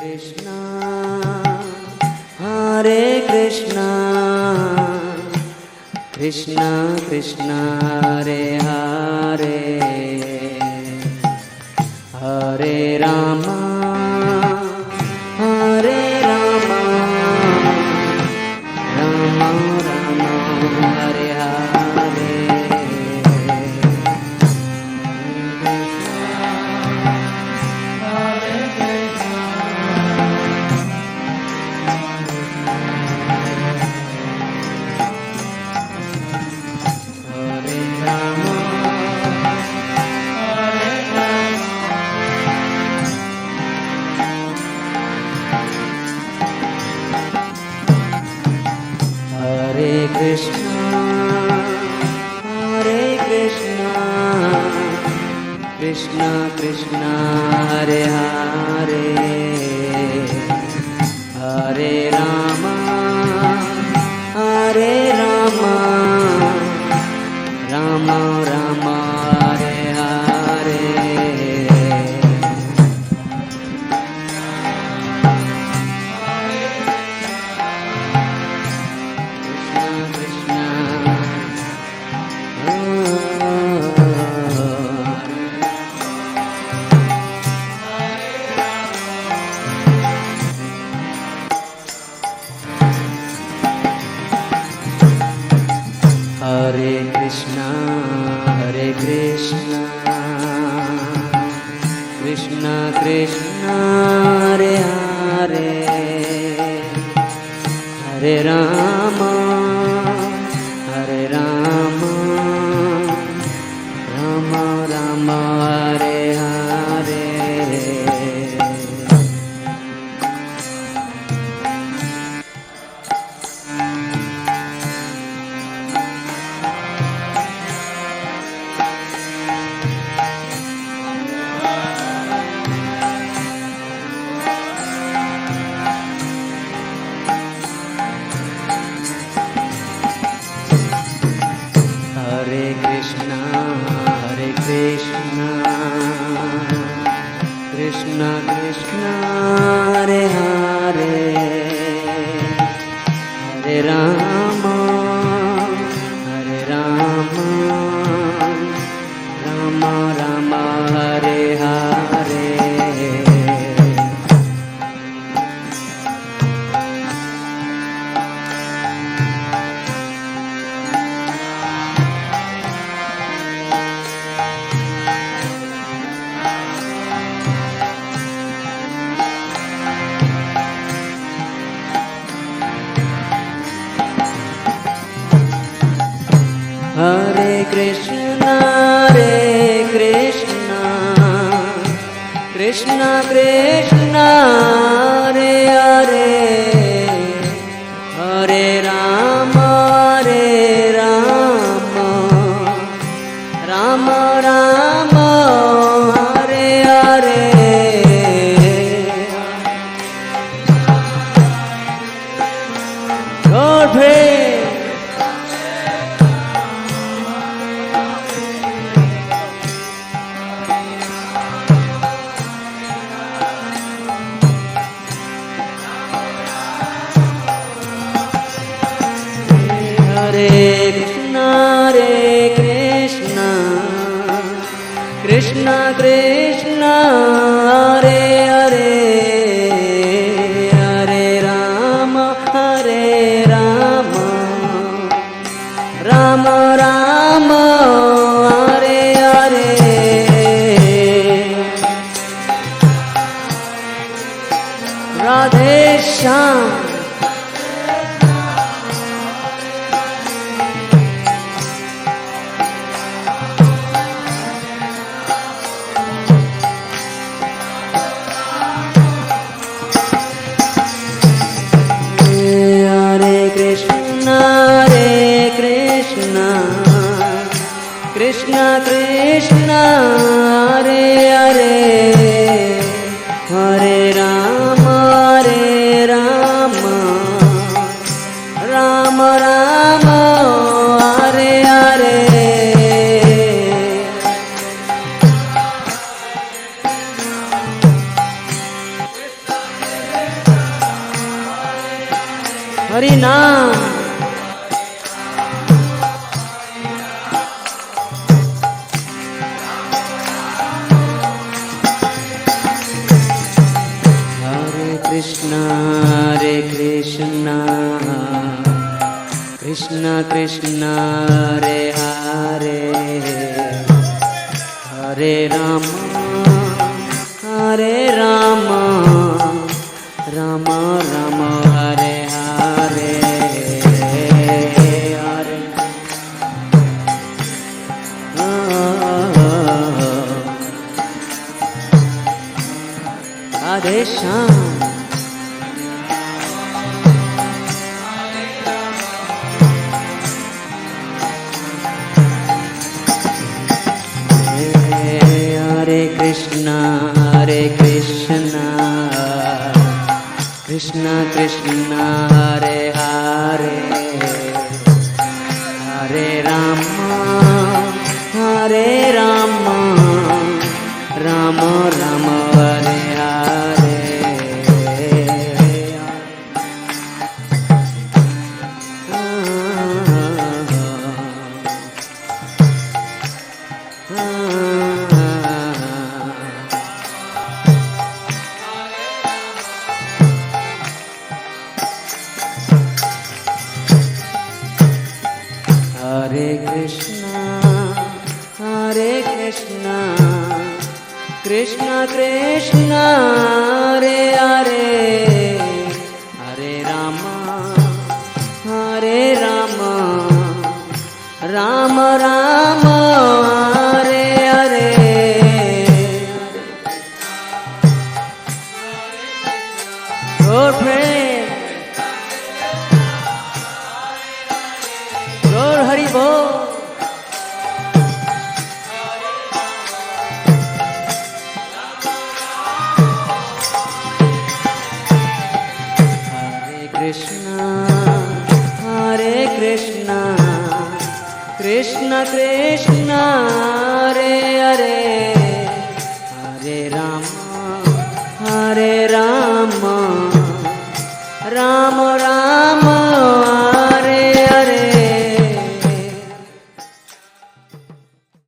Krishna, Hare Krishna, Krishna Krishna, Hare Hare, Hare Rama, Hare Rama, Rama Rama, Hare Hare. Hare Krishna, Hare Krishna, Krishna Krishna, Hare Hare, Hare Rama, Hare Rama, Rama Rama, Hare Hare. Hare Krishna, Hare Krishna, Krishna Krishna, Hare Hare, Hare Rama, Hare Rama, Rama Rama, Hare Hare. Hare Krishna, Hare Krishna, Krishna Krishna, Hare Hare, Hare Rama, Hare Rama, Rama Rama, Hare Hare. Hare Krishna, Hare Krishna, Krishna Krishna, Hare Hare, Hare Rama, Hare Rama, Rama Rama, Hare Hare. God praise. Hare Krishna, Hare Krishna, Krishna Krishna, Hare Hare, Hare Rama, Hare Rama, Rama Rama, Hare Hare. Radhe Shyam. Hare Krishna, Hare Krishna, Krishna Krishna, Hare Hare, Hare Rama, Hare Rama, Rama Rama, Hare Hare. Hari નામ Krishna Hare Krishna Krishna Krishna Hare Hare Hare Rama Hare Rama Rama Rama Hare Hare Hare Radhe Shyam Hare Krishna Krishna Krishna Hare Hare Hare Rama Hare Rama Rama Rama Hare Hare Hare Krishna Krishna Krishna Hare Hare Hare Rama Hare Rama Rama Rama Hare Hare Lord pray Lord Hari Bol Krishna Krishna Hare Hare Hare Rama Hare Rama Rama